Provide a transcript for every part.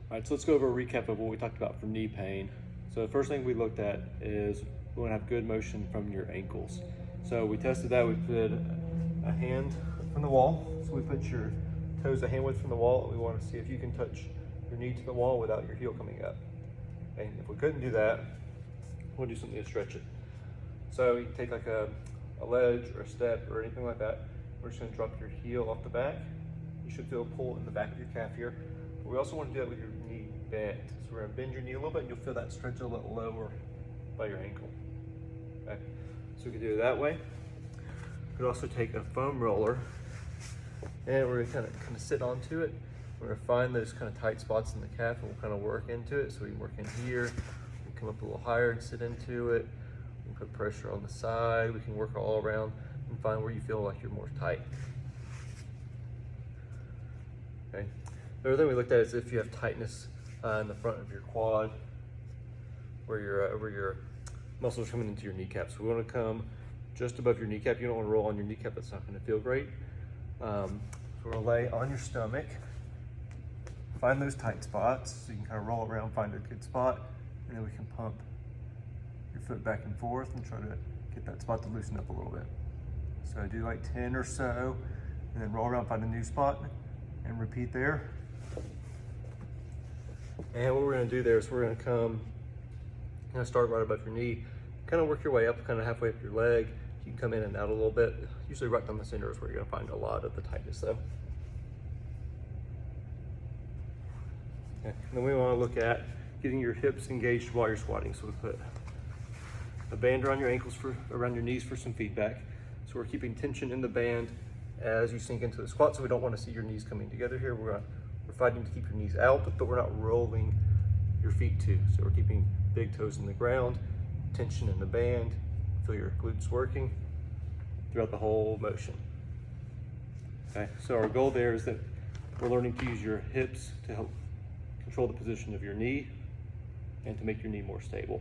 All right, so let's go over a recap of what we talked about for knee pain. So the first thing we looked at is we want to have good motion from your ankles. So we tested that. We put a hand from the wall. So we put your toes a hand width from the wall, and we want to see if you can touch your knee to the wall without your heel coming up. And if we couldn't do that, we'll do something to stretch it. So you can take like a ledge or a step or anything like that. We're just going to drop your heel off the back. You should feel a pull in the back of your calf here. But we also want to do that with your knee bent. So we're going to bend your knee a little bit, and you'll feel that stretch a little lower by your ankle. Okay, so we can do it that way. We could also take a foam roller, and we're going to kind of sit onto it. We're going to find those kind of tight spots in the calf, and we'll kind of work into it. So we can work in here, we come up a little higher and sit into it. We can put pressure on the side. We can work all around and find where you feel like you're more tight. Okay. The other thing we looked at is if you have tightness in the front of your quad, where your muscles are coming into your kneecap. So we want to come just above your kneecap. You don't want to roll on your kneecap. That's not going to feel great. So we're going to lay on your stomach. Find those tight spots. So you can kind of roll around, find a good spot, and then we can pump your foot back and forth and try to get that spot to loosen up a little bit. So do like 10 or so, and then roll around, find a new spot, and repeat there. And what we're going to do there is we're going to come, start right above your knee, kind of work your way up, kind of halfway up your leg. You can come in and out a little bit. Usually right down the center is where you're going to find a lot of the tightness though. Okay. And then we want to look at getting your hips engaged while you're squatting. So we put a band around your ankles, around your knees for some feedback. So we're keeping tension in the band as you sink into the squat. So we don't want to see your knees coming together here. We're fighting to keep your knees out, but we're not rolling your feet too. So we're keeping big toes in the ground, tension in the band, feel your glutes working throughout the whole motion. Okay, so our goal there is that we're learning to use your hips to help control the position of your knee and to make your knee more stable.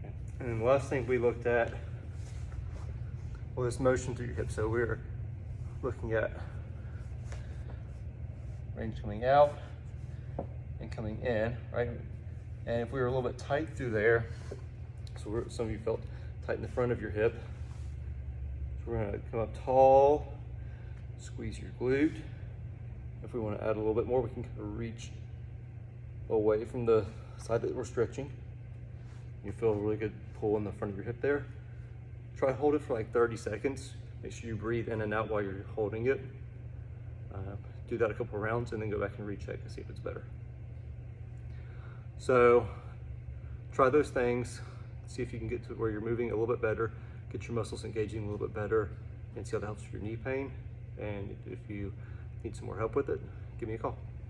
Okay. And then the last thing we looked at was this motion through your hips. So we're looking at range coming out and coming in, right? And if we were a little bit tight through there, so some of you felt tight in the front of your hip. So we're gonna come up tall, squeeze your glute. If we wanna add a little bit more, we can kind of reach away from the side that we're stretching. You feel a really good pull in the front of your hip there. Try to hold it for like 30 seconds. Make sure you breathe in and out while you're holding it. Do that a couple rounds and then go back and recheck and see if it's better. So try those things, see if you can get to where you're moving a little bit better, get your muscles engaging a little bit better, and see how that helps with your knee pain. And if you need some more help with it, give me a call.